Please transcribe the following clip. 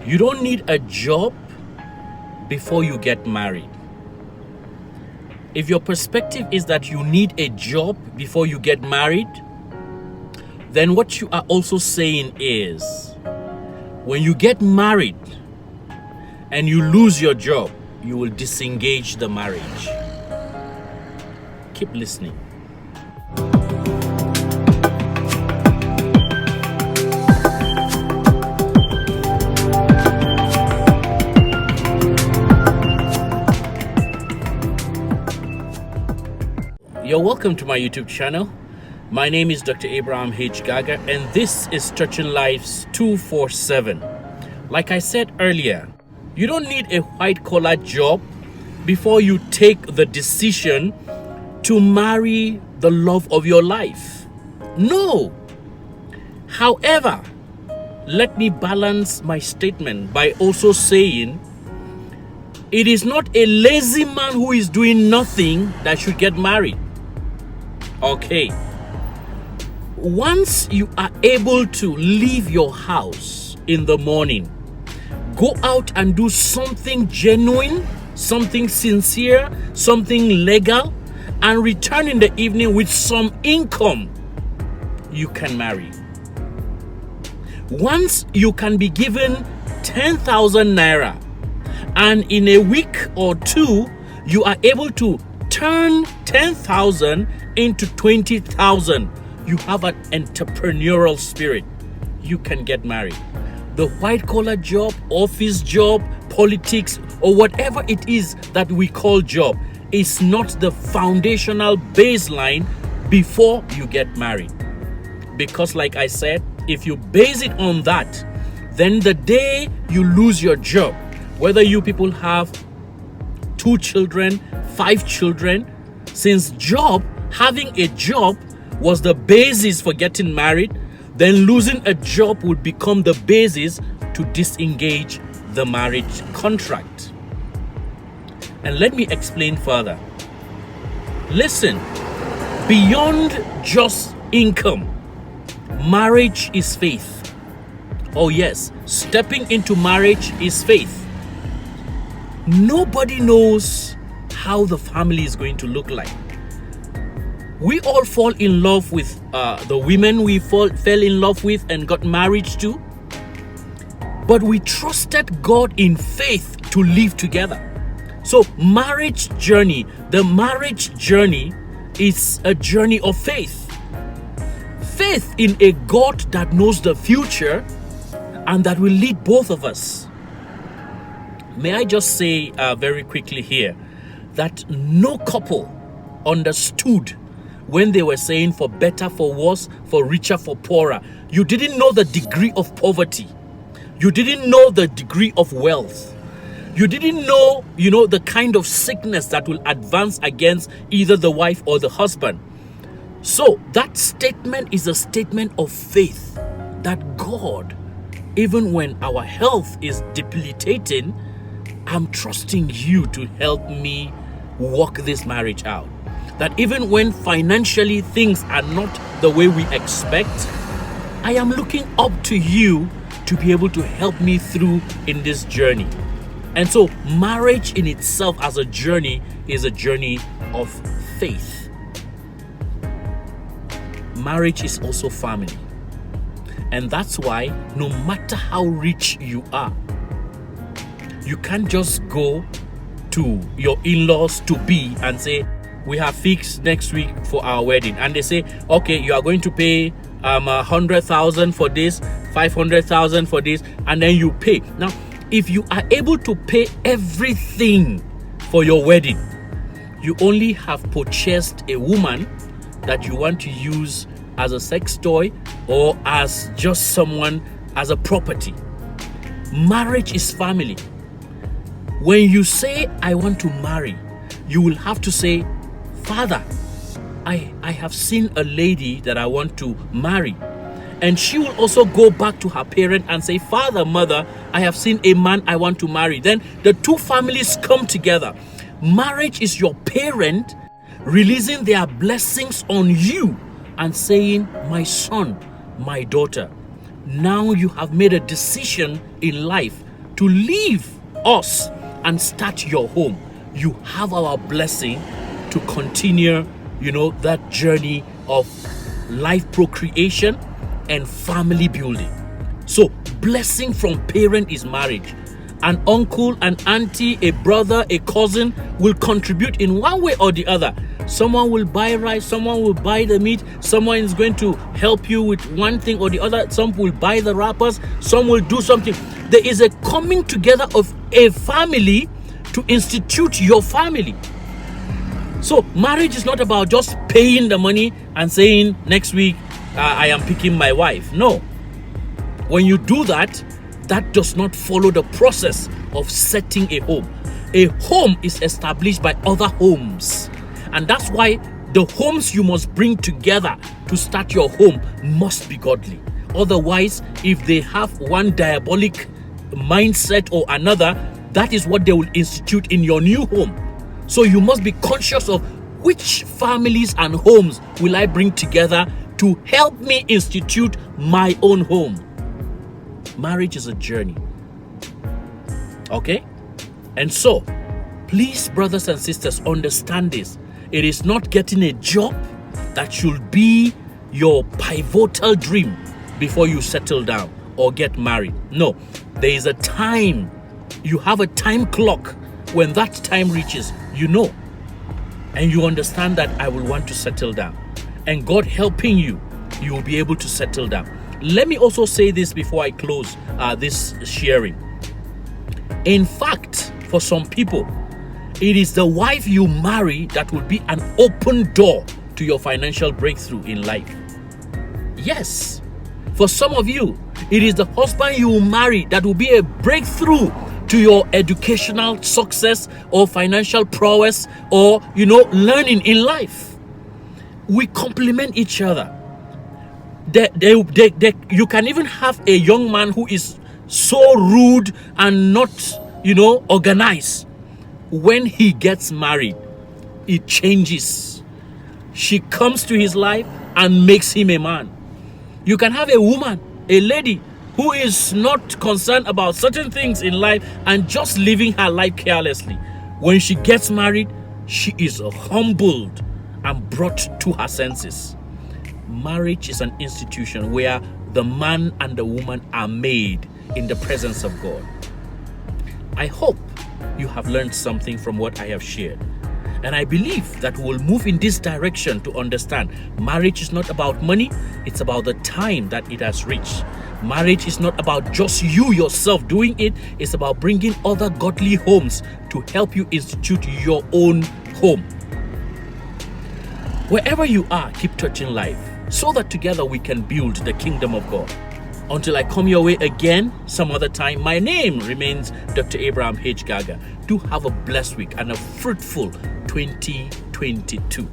You don't need a job before you get married. If your perspective is that you need a job before you get married, then what you are also saying is, when you get married and you lose your job, you will disengage the marriage. Keep listening. You're welcome to my YouTube channel. My name is Dr. Abraham H. Gaga, and this is Touching Lives 247. Like I said earlier, you don't need a white-collar job before you take the decision to marry the love of your life. No. However, let me balance my statement by also saying it is not a lazy man who is doing nothing that should get married. Okay. Once you are able to leave your house in the morning, go out and do something genuine, something sincere, something legal, and return in the evening with some income, you can marry. Once you can be given 10,000 naira, and in a week or two, you are able to turn 10,000 into 20,000. You have an entrepreneurial spirit. You can get married. The white-collar job, office job, politics, or whatever it is that we call job is not the foundational baseline before you get married. Because like I said, if you base it on that, then the day you lose your job, whether you people have 2 children, 5 children, since having a job was the basis for getting married, then losing a job would become the basis to disengage the marriage contract. And let me explain further. Listen, beyond just income, marriage is faith. Oh yes, stepping into marriage is faith. Nobody knows how the family is going to look like. We all fall in love with the women we fell in love with and got married to. But we trusted God in faith to live together. So the marriage journey is a journey of faith. Faith in a God that knows the future and that will lead both of us. May I just say very quickly here that no couple understood when they were saying for better, for worse, for richer, for poorer. You didn't know the degree of poverty. You didn't know the degree of wealth. You didn't know, the kind of sickness that will advance against either the wife or the husband. So that statement is a statement of faith that God, even when our health is debilitating, I'm trusting you to help me work this marriage out. That even when financially things are not the way we expect, I am looking up to you to be able to help me through in this journey. And so marriage in itself as a journey is a journey of faith. Marriage is also family. And that's why no matter how rich you are, you can't just go to your in-laws to be and say, we have fixed next week for our wedding. And they say, okay, you are going to pay 100,000 for this, 500,000 for this, and then you pay. Now, if you are able to pay everything for your wedding, you only have purchased a woman that you want to use as a sex toy or as just someone, as a property. Marriage is family. When you say, I want to marry, you will have to say, Father, I have seen a lady that I want to marry. And she will also go back to her parent and say, Father, Mother, I have seen a man I want to marry. Then the two families come together. Marriage is your parent releasing their blessings on you and saying, my son, my daughter, now you have made a decision in life to leave us and start your home, you have our blessing to continue, that journey of life procreation and family building. So, blessing from parent is marriage. An uncle, an auntie, a brother, a cousin will contribute in one way or the other. Someone will buy rice, someone will buy the meat, someone is going to help you with one thing or the other, some will buy the wrappers, some will do something. There is a coming together of a family to institute your family. So marriage is not about just paying the money and saying next week I am picking my wife. No. When you do that, that does not follow the process of setting a home. A home is established by other homes. And that's why the homes you must bring together to start your home must be godly. Otherwise, if they have one diabolic mindset or another, that is what they will institute in your new home. So you must be conscious of which families and homes will I bring together to help me institute my own home. Marriage is a journey. Okay? And so, please, brothers and sisters, understand this. It is not getting a job that should be your pivotal dream before you settle down or get married. No, there is a time. You have a time clock. When that time reaches, and you understand that I will want to settle down. And God helping you, you will be able to settle down. Let me also say this before I close this sharing. In fact, for some people, it is the wife you marry that will be an open door to your financial breakthrough in life. Yes, for some of you, it is the husband you marry that will be a breakthrough to your educational success or financial prowess or, learning in life. We complement each other. You can even have a young man who is so rude and not, organized. When he gets married, it changes. She comes to his life and makes him a man. You can have a woman, a lady, who is not concerned about certain things in life and just living her life carelessly. When she gets married, she is humbled and brought to her senses. Marriage is an institution where the man and the woman are made in the presence of God. I hope you have learned something from what I have shared. And I believe that we'll move in this direction to understand marriage is not about money, it's about the time that it has reached. Marriage is not about just you yourself doing it, it's about bringing other godly homes to help you institute your own home. Wherever you are, keep touching life so that together we can build the kingdom of God. Until I come your way again some other time, my name remains Dr. Abraham H. Gaga. Do have a blessed week and a fruitful 2022.